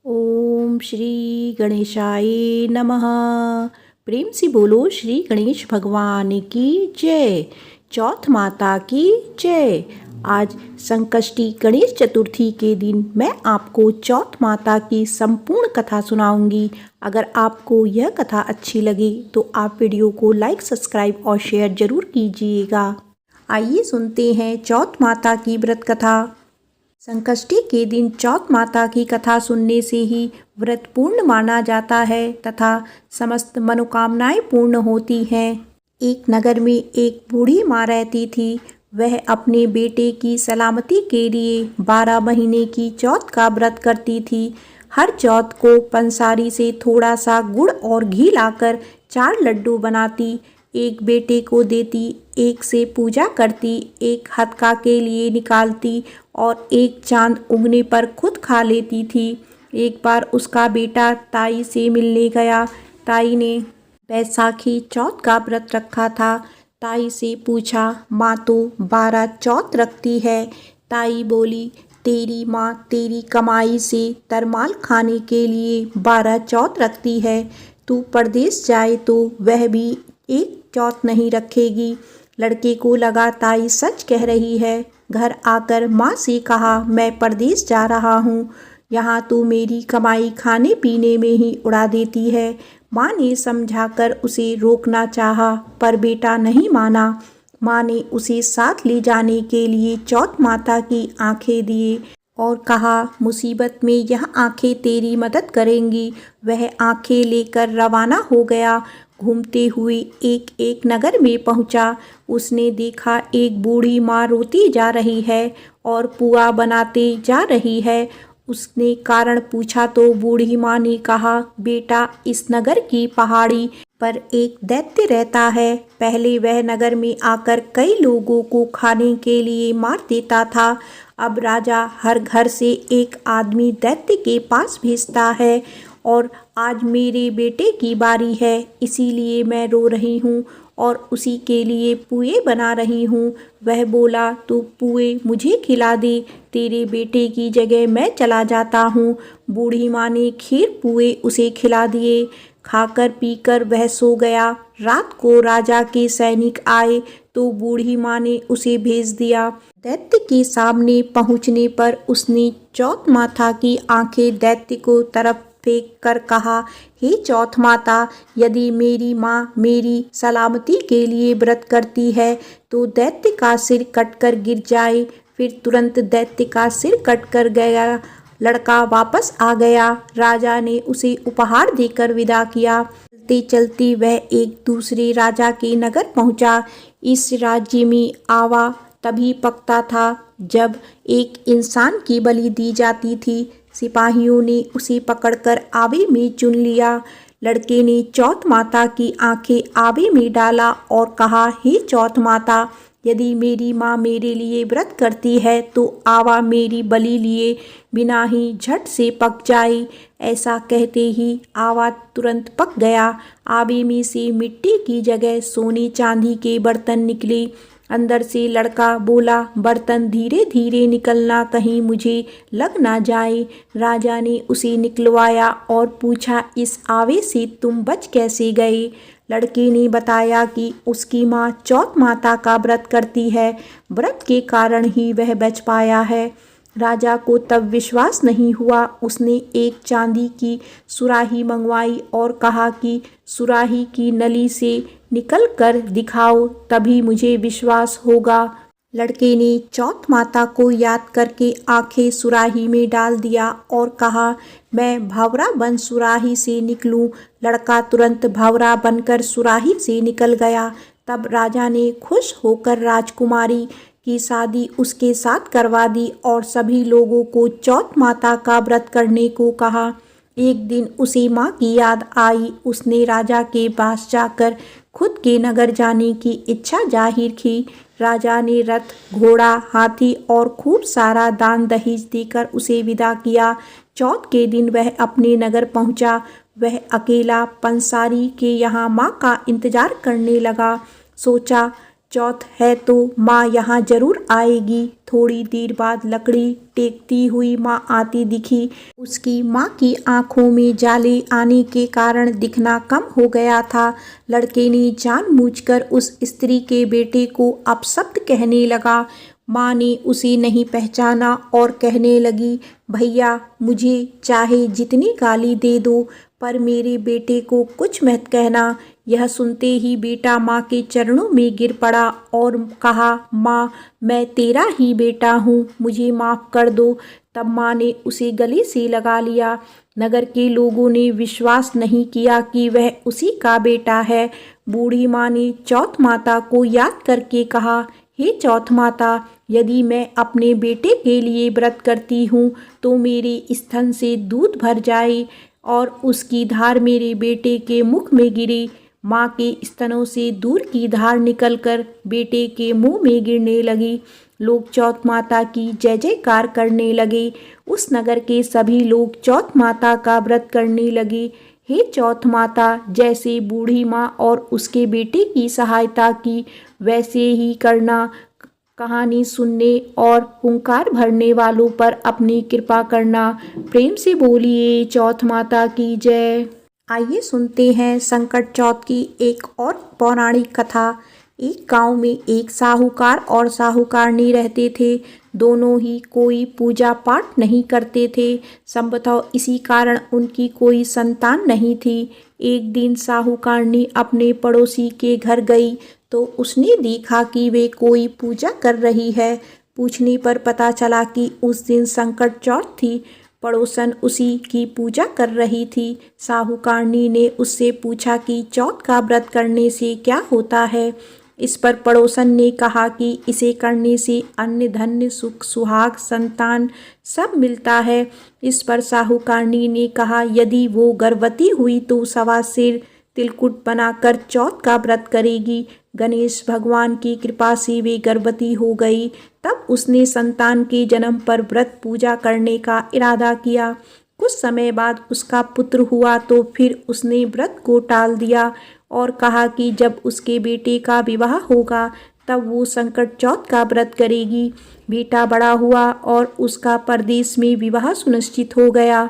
ओम श्री गणेशाय नमः। प्रेम से बोलो श्री गणेश भगवान की जय। चौथ माता की जय। आज संकष्टी गणेश चतुर्थी के दिन मैं आपको चौथ माता की संपूर्ण कथा सुनाऊंगी। अगर आपको यह कथा अच्छी लगे तो आप वीडियो को लाइक, सब्सक्राइब और शेयर जरूर कीजिएगा। आइए सुनते हैं चौथ माता की व्रत कथा। संकष्टी के दिन चौथ माता की कथा सुनने से ही व्रत पूर्ण माना जाता है तथा समस्त मनोकामनाएं पूर्ण होती हैं। एक नगर में एक बूढ़ी माँ रहती थी। वह अपने बेटे की सलामती के लिए 12 महीने की चौथ का व्रत करती थी। हर चौथ को पंसारी से थोड़ा सा गुड़ और घी लाकर 4 लड्डू बनाती, एक बेटे को देती, एक से पूजा करती, एक हथका के लिए निकालती और एक चांद उगने पर खुद खा लेती थी। एक बार उसका बेटा ताई से मिलने गया। ताई ने बैसाखी चौथ का व्रत रखा था। ताई से पूछा, माँ तो 12 चौथ रखती है। ताई बोली, तेरी माँ तेरी कमाई से तरमाल खाने के लिए 12 चौथ रखती है। तू परदेश जाए तो वह भी एक चौथ नहीं रखेगी। लड़के को लगा ताई सच कह रही है। घर आकर माँ से कहा, मैं परदेश जा रहा हूँ, यहाँ तू मेरी कमाई खाने पीने में ही उड़ा देती है। माँ ने समझाकर उसे रोकना चाहा पर बेटा नहीं माना। माँ ने उसे साथ ले जाने के लिए चौथ माता की आंखें दिए और कहा, मुसीबत में यह आंखें तेरी मदद करेंगी। वह आंखें लेकर रवाना हो गया। घूमते हुए एक एक नगर में पहुंचा। उसने देखा एक बूढ़ी माँ रोती जा रही है और पुआ बनाते जा रही है। उसने कारण पूछा तो बूढ़ी माँ ने कहा, बेटा इस नगर की पहाड़ी पर एक दैत्य रहता है। पहले वह नगर में आकर कई लोगों को खाने के लिए मार देता था। अब राजा हर घर से एक आदमी दैत्य के पास भेजता है और आज मेरे बेटे की बारी है, इसीलिए मैं रो रही हूँ और उसी के लिए पुए बना रही हूँ। वह बोला, तू पुए मुझे खिला दे, तेरे बेटे की जगह मैं चला जाता हूँ। बूढ़ी माँ ने खीर पुए उसे खिला दिए। खाकर पीकर वह सो गया। रात को राजा के सैनिक आए तो बूढ़ी माँ ने उसे भेज दिया। दैत्य के सामने पहुँचने पर उसने चौथ माता की आंखें दैत्य को तरफ फेंक कर कहा, हे चौथ माता, यदि मेरी माँ मेरी सलामती के लिए व्रत करती है तो दैत्य का सिर कटकर गिर जाए। फिर तुरंत दैत्य का सिर कटकर गया। लड़का वापस आ गया। राजा ने उसे उपहार देकर विदा किया। चलते चलते वह एक दूसरे राजा के नगर पहुंचा। इस राज्य में आवा तभी पकता था जब एक इंसान की बलि दी जाती थी। सिपाहियों ने उसे पकड़कर आवे में चुन लिया। लड़के ने चौथ माता की आंखें आवे में डाला और कहा, हे चौथ माता, यदि मेरी माँ मेरे लिए व्रत करती है तो आवा मेरी बलि लिए बिना ही झट से पक जाए। ऐसा कहते ही आवा तुरंत पक गया। आवे में से मिट्टी की जगह सोने चांदी के बर्तन निकले। अंदर से लड़का बोला, बर्तन धीरे धीरे निकलना, कहीं मुझे लग ना जाए। राजा ने उसे निकलवाया और पूछा, इस आवे से तुम बच कैसे गए? लड़के ने बताया कि उसकी माँ चौथ माता का व्रत करती है, व्रत के कारण ही वह बच पाया है। राजा को तब विश्वास नहीं हुआ। उसने एक चांदी की सुराही मंगवाई और कहा कि सुराही की नली से निकल कर दिखाओ, तभी मुझे विश्वास होगा। लड़के ने चौथ माता को याद करके आंखें सुराही में डाल दिया और कहा, मैं भंवरा बन सुराही से निकलूं। लड़का तुरंत भंवरा बनकर सुराही से निकल गया। तब राजा ने खुश होकर राजकुमारी की शादी उसके साथ करवा दी और सभी लोगों को चौथ माता का व्रत करने को कहा। एक दिन उसे माँ की याद आई। उसने राजा के पास जाकर खुद के नगर जाने की इच्छा जाहिर की। राजा ने रथ, घोड़ा, हाथी और खूब सारा दान दहेज देकर उसे विदा किया। चौथ के दिन वह अपने नगर पहुंचा। वह अकेला पंसारी के यहाँ माँ का इंतजार करने लगा। सोचा, चौथ है तो माँ यहाँ जरूर आएगी। थोड़ी देर बाद लकड़ी टेकती हुई माँ आती दिखी। उसकी माँ की आंखों में जाले आने के कारण दिखना कम हो गया था। लड़के ने जानबूझकर उस स्त्री के बेटे को अपशब्द कहने लगा। माँ ने उसे नहीं पहचाना और कहने लगी, भैया मुझे चाहे जितनी गाली दे दो, पर मेरे बेटे को कुछ मत कहना। यह सुनते ही बेटा माँ के चरणों में गिर पड़ा और कहा, माँ मैं तेरा ही बेटा हूँ, मुझे माफ़ कर दो। तब माँ ने उसे गले से लगा लिया। नगर के लोगों ने विश्वास नहीं किया कि वह उसी का बेटा है। बूढ़ी माँ ने चौथ माता को याद करके कहा, हे चौथ माता, यदि मैं अपने बेटे के लिए व्रत करती हूँ तो मेरे स्तन से दूध भर जाए और उसकी धार मेरे बेटे के मुख में गिरे। माँ के स्तनों से दूध की धार निकलकर बेटे के मुंह में गिरने लगी। लोग चौथ माता की जय जयकार करने लगे। उस नगर के सभी लोग चौथ माता का व्रत करने लगे। हे चौथ माता, जैसे बूढ़ी माँ और उसके बेटे की सहायता की, वैसे ही करना। कहानी सुनने और हुंकार भरने वालों पर अपनी कृपा करना। प्रेम से बोलिए चौथ माता की जय। आइए सुनते हैं संकट चौथ की एक और पौराणिक कथा। एक गांव में एक साहूकार और साहूकारनी रहते थे। दोनों ही कोई पूजा पाठ नहीं करते थे। संभवतः इसी कारण उनकी कोई संतान नहीं थी। एक दिन साहूकारनी अपने पड़ोसी के घर गई तो उसने देखा कि वे कोई पूजा कर रही है। पूछने पर पता चला कि उस दिन संकट चौथ थी। पड़ोसन उसी की पूजा कर रही थी। साहूकारनी ने उससे पूछा कि चौथ का व्रत करने से क्या होता है। इस पर पड़ोसन ने कहा कि इसे करने से अन्न धन्य सुख सुहाग संतान सब मिलता है। इस पर साहूकारनी ने कहा, यदि वो गर्भवती हुई तो सवा सिर तिलकुट बनाकर चौथ का व्रत करेगी। गणेश भगवान की कृपा से वे गर्भवती हो गई। तब उसने संतान के जन्म पर व्रत पूजा करने का इरादा किया। कुछ समय बाद उसका पुत्र हुआ तो फिर उसने व्रत को टाल दिया और कहा कि जब उसके बेटे का विवाह होगा तब वो संकट चौथ का व्रत करेगी। बेटा बड़ा हुआ और उसका परदेश में विवाह सुनिश्चित हो गया।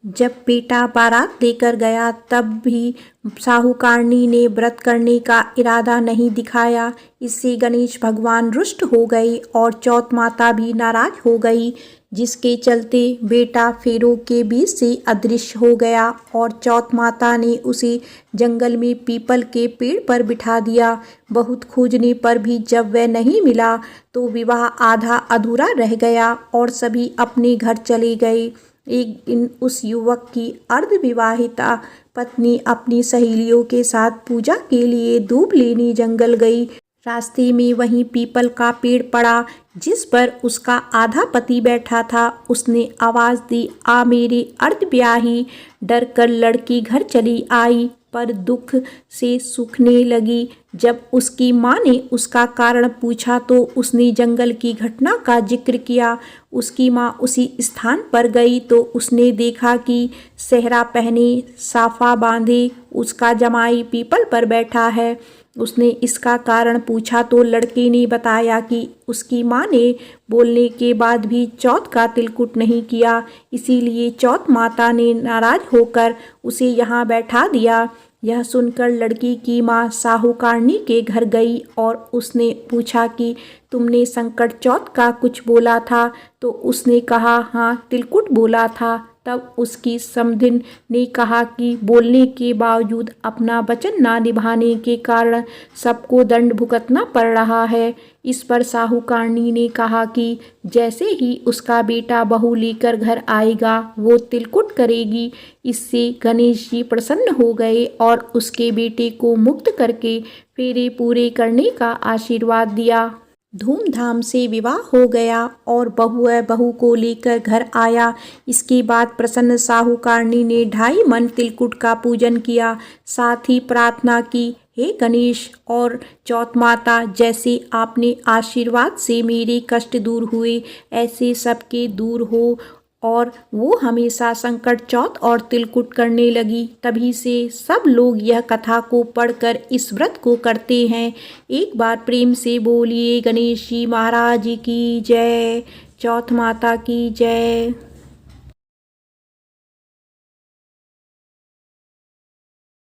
जब बेटा बारात लेकर गया तब भी साहूकारनी ने व्रत करने का इरादा नहीं दिखाया। इससे गणेश भगवान रुष्ट हो गए और चौथ माता भी नाराज हो गई, जिसके चलते बेटा फेरों के बीच से अदृश्य हो गया और चौथ माता ने उसे जंगल में पीपल के पेड़ पर बिठा दिया। बहुत खोजने पर भी जब वह नहीं मिला तो विवाह आधा अधूरा रह गया और सभी अपने घर चले गए। एक दिन उस युवक की अर्धविवाहिता पत्नी अपनी सहेलियों के साथ पूजा के लिए दूब लेने जंगल गई। रास्ते में वहीं पीपल का पेड़ पड़ा जिस पर उसका आधा पति बैठा था। उसने आवाज़ दी, आ मेरे अर्धब्याही। डर कर लड़की घर चली आई पर दुख से सूखने लगी। जब उसकी माँ ने उसका कारण पूछा तो उसने जंगल की घटना का जिक्र किया। उसकी माँ उसी स्थान पर गई तो उसने देखा कि सेहरा पहने साफा बांधे उसका जमाई पीपल पर बैठा है। उसने इसका कारण पूछा तो लड़के ने बताया कि उसकी माँ ने बोलने के बाद भी चौथ का तिलकुट नहीं किया, इसीलिए चौथ माता ने नाराज होकर उसे यहाँ बैठा दिया। यह सुनकर लड़की की माँ साहूकारनी के घर गई और उसने पूछा कि तुमने संकट चौथ का कुछ बोला था? तो उसने कहा, हाँ तिलकुट बोला था। तब उसकी समधिन ने कहा कि बोलने के बावजूद अपना वचन ना निभाने के कारण सबको दंड भुगतना पड़ रहा है। इस पर साहूकारनी ने कहा कि जैसे ही उसका बेटा बहू लेकर घर आएगा वो तिलकुट करेगी। इससे गणेश जी प्रसन्न हो गए और उसके बेटे को मुक्त करके फेरे पूरे करने का आशीर्वाद दिया। धूमधाम से विवाह हो गया और बहू को लेकर घर आया। इसके बाद प्रसन्न साहूकारनी ने 2.5 मन तिलकुट का पूजन किया। साथ ही प्रार्थना की, हे गणेश और चौथ माता, जैसे आपने आशीर्वाद से मेरे कष्ट दूर हुए ऐसे सबके दूर हो और वो हमेशा संकट चौथ और तिलकुट करने लगी। तभी से सब लोग यह कथा को पढ़कर इस व्रत को करते हैं। एक बार प्रेम से बोलिए गणेश जी महाराज की जय, चौथ माता की जय।